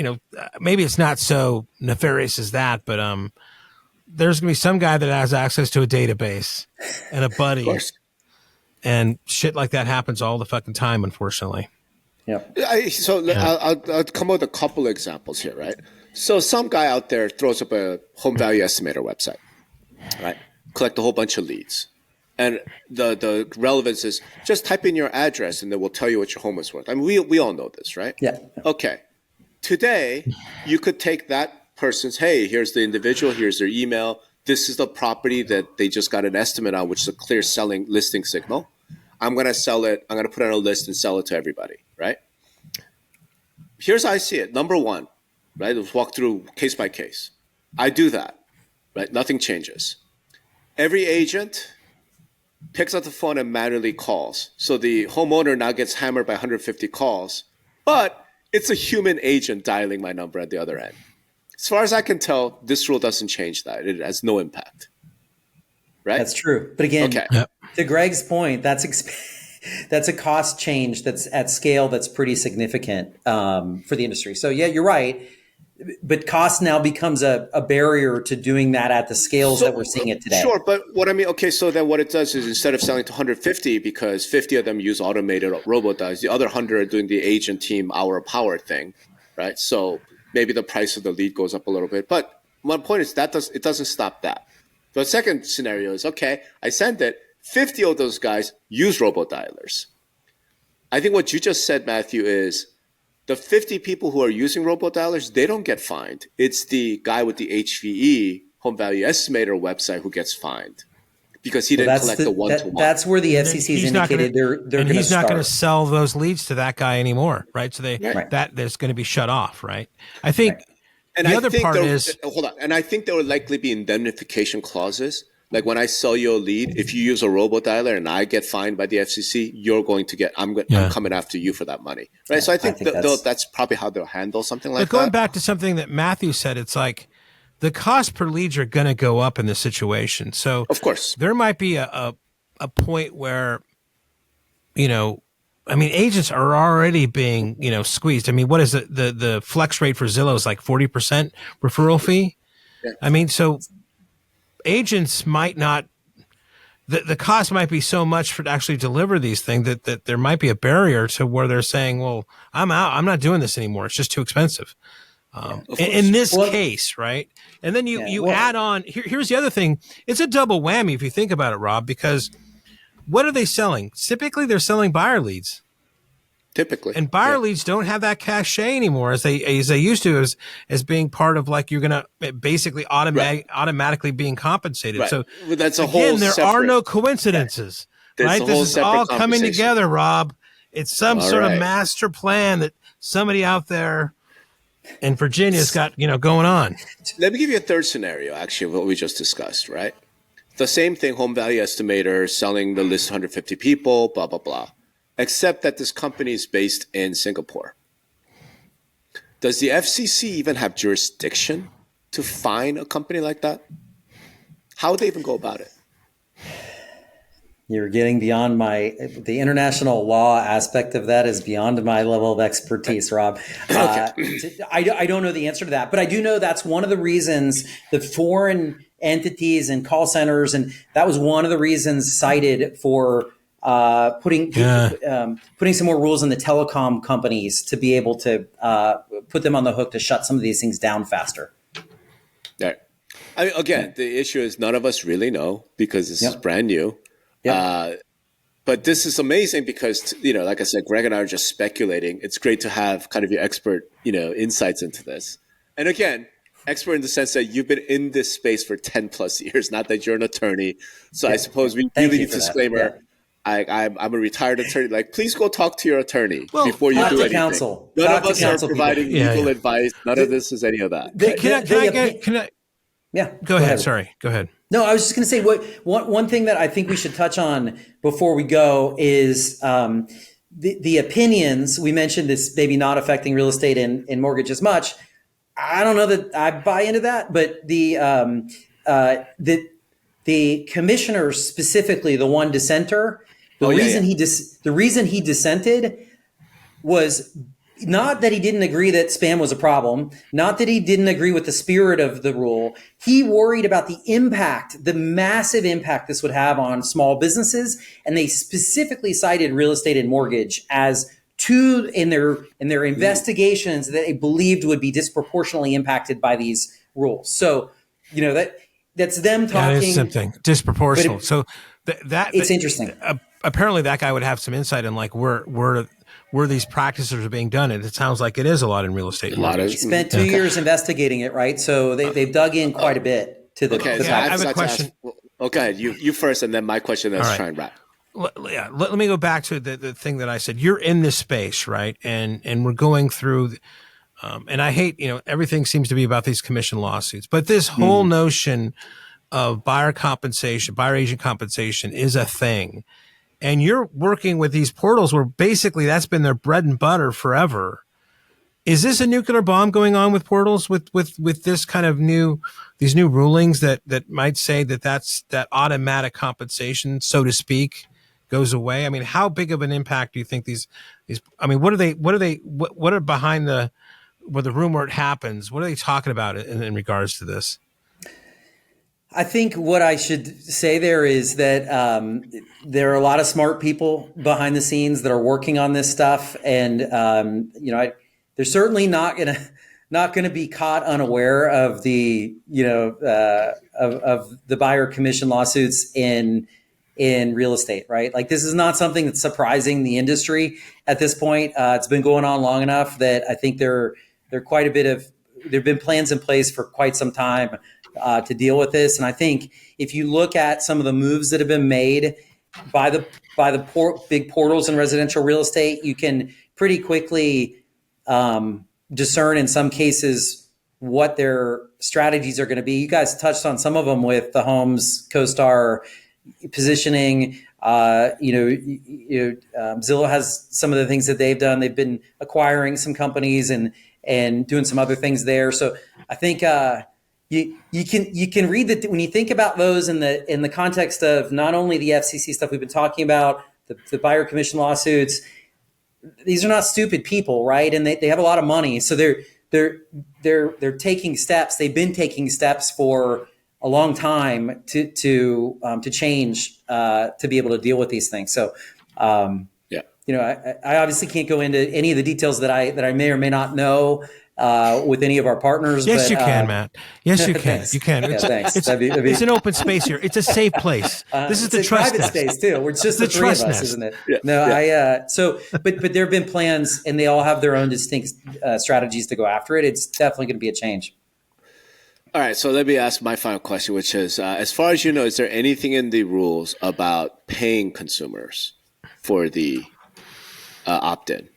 maybe it's not so nefarious as that, but there's going to be some guy that has access to a database and a buddy. And shit like that happens all the fucking time, unfortunately. Yeah. I'll come up with a couple of examples here, right? So some guy out there throws up a home value estimator website, right? Collect a whole bunch of leads. And the relevance is just type in your address and they will tell you what your home is worth. I mean, we all know this, right? Yeah. Okay. Today, you could take that person's, hey, here's the individual, here's their email. This is the property that they just got an estimate on, which is a clear listing signal. I'm going to sell it. I'm going to put it on a list and sell it to everybody, right? Here's how I see it. Number 1, right? Let's walk through case by case. I do that, right? Nothing changes. Every agent picks up the phone and manually calls. So the homeowner now gets hammered by 150 calls, but it's a human agent dialing my number at the other end. As far as I can tell, this rule doesn't change that. It has no impact. Right? That's true. But again, to Greg's point, that's a cost change that's at scale that's pretty significant for the industry. So yeah, you're right. But cost now becomes a barrier to doing that at the scales that we're seeing it today. Sure, but what I mean, okay, so then what it does is instead of selling to 150, because 50 of them use automated robo-dials, the other 100 are doing the agent team hour power thing, right? So maybe the price of the lead goes up a little bit. But my point is it doesn't stop that. The second scenario is, okay, I sent it. 50 of those guys use robo-dialers. I think what you just said, Matthew, is the 50 people who are using robo-dialers, they don't get fined. It's the guy with the HVE, home value estimator website, who gets fined because he didn't collect the one-to-one. That's where the FCC has indicated they're going to he's not going to sell those leads to that guy anymore, right? So that there's going to be shut off, right? I think and the other part is hold on, and I think there will likely be indemnification clauses. Like when I sell you a lead, if you use a robo-dialer and I get fined by the FCC, you're going to get. I'm coming after you for that money, right? So I think that's probably how they'll handle something like that. But going back to something that Matthew said, it's like the cost per leads are going to go up in this situation. So of course there might be a point where, agents are already being, squeezed. I mean, what is the flex rate for Zillow is like 40% referral fee. Yeah. I mean, so agents might not, the cost might be so much for to actually deliver these things that there might be a barrier to where they're saying, well, I'm out. I'm not doing this anymore. It's just too expensive. In this case, right? And then you add on, here's the other thing. It's a double whammy if you think about it, Rob, because what are they selling? Typically, they're selling buyer leads. Typically. And buyer leads don't have that cachet anymore as they used to, as being part of like you're going to basically automatically being compensated. Right. So that's a whole there are no coincidences, right? This is all coming together, Rob. It's some sort of master plan that somebody out there in Virginia's got, going on. Let me give you a third scenario, actually, of what we just discussed, right? The same thing, home value estimator, selling the list 150 people, blah, blah, blah. Except that this company is based in Singapore. Does the FCC even have jurisdiction to fine a company like that? How would they even go about it? You're getting beyond the international law aspect of that is beyond my level of expertise, Rob. Okay. I don't know the answer to that, but I do know that's one of the reasons that foreign entities and call centers, and that was one of the reasons cited for putting some more rules on the telecom companies to be able to put them on the hook to shut some of these things down faster. Right. I mean, again, the issue is none of us really know because this is brand new. Yeah. But this is amazing because, like I said, Greg and I are just speculating. It's great to have kind of your expert, insights into this. And again, expert in the sense that you've been in this space for 10 plus years, not that you're an attorney. So I suppose we really need a disclaimer. Yeah. I'm a retired attorney. Like, please go talk to your attorney before you do anything. Counsel. None of us are providing legal advice. None of this is any of that. Can I? Yeah. Go ahead. Sorry. Go ahead. No, I was just going to say one thing that I think we should touch on before we go is the opinions. We mentioned this maybe not affecting real estate and mortgage as much. I don't know that I buy into that, but the commissioner, specifically the one dissenter, the reason he dissented was not that he didn't agree that spam was a problem, not that he didn't agree with the spirit of the rule. He worried about the impact, the massive impact this would have on small businesses, and they specifically cited real estate and mortgage as two in their investigations that they believed would be disproportionately impacted by these rules. So, that's them talking. That is something disproportional. It's interesting. Apparently, that guy would have some insight in like where these practices are being done, and it sounds like it is a lot in real estate. He spent 2 years investigating it, right? So they've dug in quite a bit to the. Okay, the I have a question. Okay, you first, and then my question. Let's try and wrap. Let me go back to the thing that I said. You're in this space, right? And we're going through. And I hate, everything seems to be about these commission lawsuits, but this whole notion of buyer agent compensation is a thing. And you're working with these portals where basically that's been their bread and butter forever. Is this a nuclear bomb going on with portals with this kind of these new rulings that might say that automatic compensation, so to speak, goes away? I mean, how big of an impact do you think these, I mean, what are behind where the room where it happens? What are they talking about in regards to this? I think what I should say there is that there are a lot of smart people behind the scenes that are working on this stuff, and they're certainly not gonna be caught unaware of the of the buyer commission lawsuits in real estate, right? Like, this is not something that's surprising the industry at this point. It's been going on long enough that I think there've been plans in place for quite some time to deal with this. And I think if you look at some of the moves that have been made by the big portals in residential real estate, you can pretty quickly discern in some cases what their strategies are going to be. You guys touched on some of them with the Homes, CoStar positioning. Zillow has some of the things that they've done. They've been acquiring some companies and doing some other things there. So I think you can read that when you think about those in the context of not only the FCC stuff we've been talking about, the buyer commission lawsuits. These are not stupid people, right? And they have a lot of money, so they're taking steps. They've been taking steps for a long time to change to be able to deal with these things. So, I obviously can't go into any of the details that I may or may not know with any of our partners. Yes, but, you can, Matt. Yes, you can. Thanks. You can. Yeah, thanks. It's an open space here. It's a safe place. This is the trust private space too. We're just the three of us, nest. Isn't it? Yeah. No, but there have been plans, and they all have their own distinct strategies to go after it. It's definitely going to be a change. All right, so let me ask my final question, which is, as far as you know, is there anything in the rules about paying consumers for the opt-in?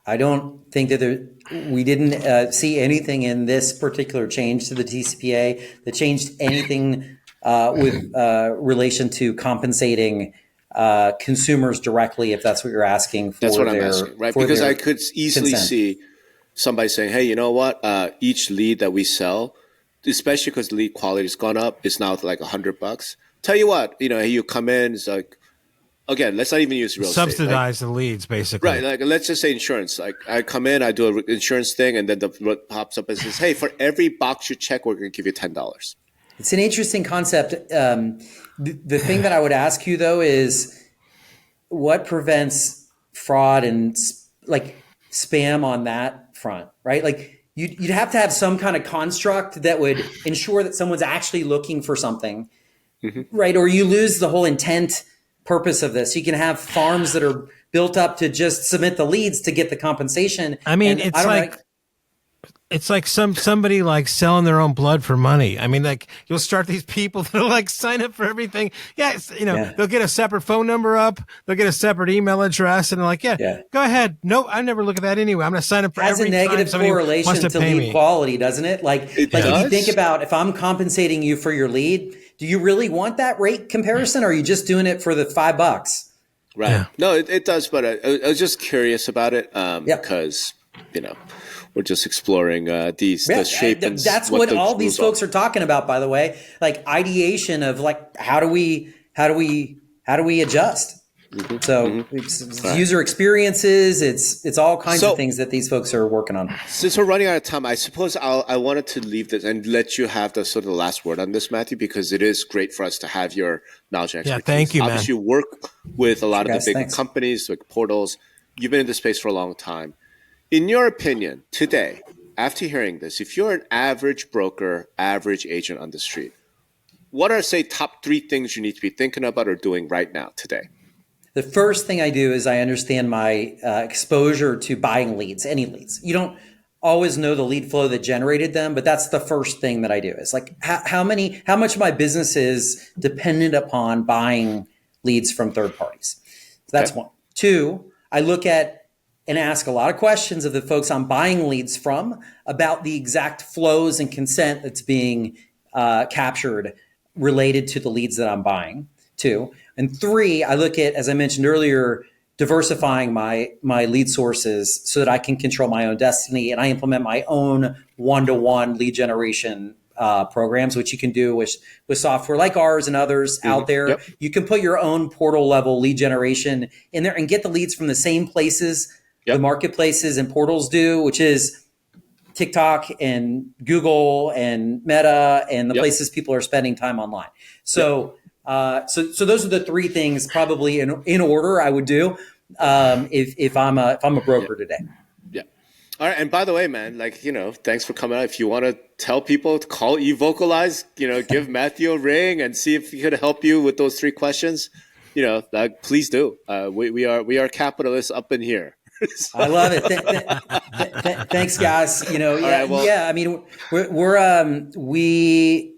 I don't think that we didn't see anything in this particular change to the TCPA that changed anything with relation to compensating consumers directly, if that's what you're asking for. That's what I'm asking, right? Because I could easily see somebody saying, hey, you know what? Each lead that we sell, especially because lead quality has gone up, it's now like $100. Tell you what, you come in, it's like, again, let's not even use real estate. Subsidize the leads, basically. Right. Like, let's just say insurance. Like, I come in, I do an insurance thing, and then what pops up and says, hey, for every box you check, we're going to give you $10. It's an interesting concept. The thing that I would ask you, though, is what prevents fraud and like spam on that front, right? Like, you'd have to have some kind of construct that would ensure that someone's actually looking for something, right? Or you lose the whole intent purpose of this. You can have farms that are built up to just submit the leads to get the compensation. I mean, it's like somebody like selling their own blood for money. I mean, like you'll start these people that like sign up for everything. They'll get a separate phone number up. They'll get a separate email address, and they're like, go ahead. No, I never look at that anyway. I'm going to sign up for every time. Has a negative correlation to lead quality, doesn't it? Like if you think about, if I'm compensating you for your lead, do you really want that rate comparison, or are you just doing it for the $5? Right. Yeah. No, it does. But I was just curious about it because, we're just exploring the shape. That's what all these folks are talking about, by the way. Like ideation of like, how do we adjust? It's user experiences. It's all kinds of things that these folks are working on. Since we're running out of time, I suppose I wanted to leave this and let you have the sort of the last word on this, Matthew, because it is great for us to have your knowledge and expertise. Yeah, thank you, Obviously, you work with a lot of the big companies, like portals. You've been in this space for a long time. In your opinion, today, after hearing this, if you're an average broker, average agent on the street, what are, say, top 3 things you need to be thinking about or doing right now today? The first thing I do is I understand my exposure to buying leads, any leads. You don't always know the lead flow that generated them, but that's the first thing that I do is like how much of my business is dependent upon buying leads from third parties. So that's one. 2, I look at and ask a lot of questions of the folks I'm buying leads from about the exact flows and consent that's being captured related to the leads that I'm buying. 2. And 3, I look at, as I mentioned earlier, diversifying my lead sources so that I can control my own destiny, and I implement my own one-to-one lead generation programs, which you can do with software like ours and others out there. Yep. You can put your own portal level lead generation in there and get the leads from the same places the marketplaces and portals do, which is TikTok and Google and Meta and the places people are spending time online. So so those are the 3 things probably in order I would do if I'm a broker today. Yeah. All right. And by the way, man, thanks for coming out. If you want to tell people to call Evocalize, give Matthew a ring and see if he could help you with those 3 questions, please do. We are capitalists up in here. I love it. Thanks, guys. I mean, we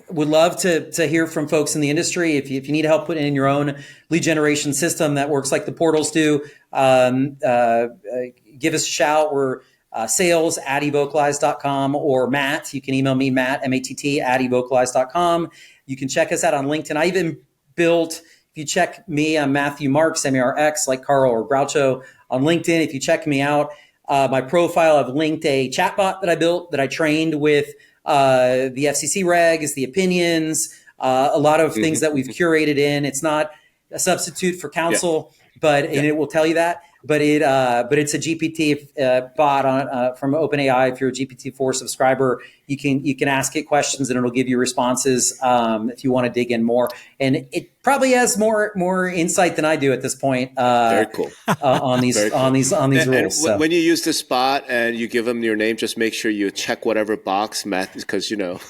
would love to hear from folks in the industry. If you need help putting in your own lead generation system that works like the portals do, give us a shout. We're sales@evocalize.com, or Matt. You can email me, Matt, MATT, @evocalize.com. You can check us out on LinkedIn. I even built, if you check me, I'm Matthew Marx, MARX, like Carl or Groucho on LinkedIn. If you check me out, my profile, I've linked a chatbot that I built that I trained with the FCC regs, the opinions, a lot of things that we've curated in. It's not a substitute for counsel, and it will tell you that. But it's a GPT bot on from OpenAI. If you're a GPT-4 subscriber, you can ask it questions and it'll give you responses if you want to dig in more. And it probably has more insight than I do at this point. Very cool. On these rules. And so. when you use this bot and you give them your name, just make sure you check whatever box, Matt, because I'm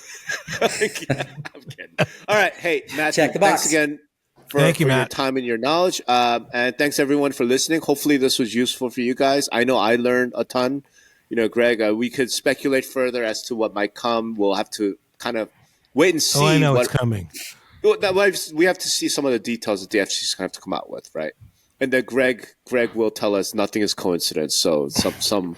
kidding. All right, hey Matt, check the box. Thanks again. For your time and your knowledge. And thanks everyone for listening. Hopefully this was useful for you guys. I know I learned a ton. Greg, we could speculate further as to what might come. We'll have to kind of wait and see. Oh, I know what's coming. We have to see some of the details that the FCC is going to have to come out with, right? And then Greg will tell us nothing is coincidence. So some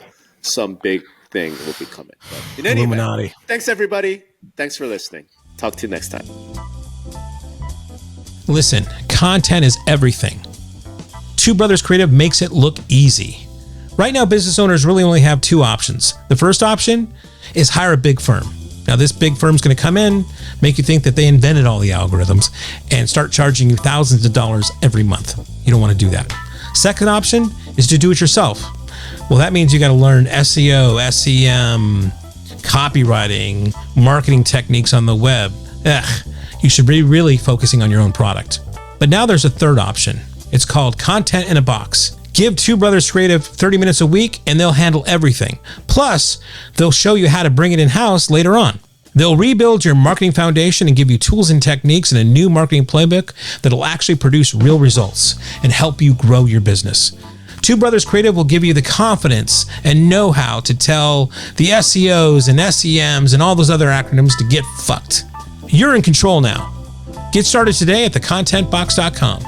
big thing will be coming. But in any Illuminati. event, thanks everybody. Thanks for listening. Talk to you next time. Listen, content is everything. Two Brothers Creative makes it look easy. Right now, business owners really only have two options. The first option is hire a big firm. Now, this big firm's going to come in, make you think that they invented all the algorithms, and start charging you thousands of dollars every month. You don't want to do that. Second option is to do it yourself. Well, that means you got to learn SEO, SEM, copywriting, marketing techniques on the web. You should be really focusing on your own product. But now there's a third option. It's called Content in a Box. Give Two Brothers Creative 30 minutes a week and they'll handle everything. Plus, they'll show you how to bring it in-house later on. They'll rebuild your marketing foundation and give you tools and techniques and a new marketing playbook that'll actually produce real results and help you grow your business. Two Brothers Creative will give you the confidence and know-how to tell the SEOs and SEMs and all those other acronyms to get fucked. You're in control now. Get started today at thecontentbox.com.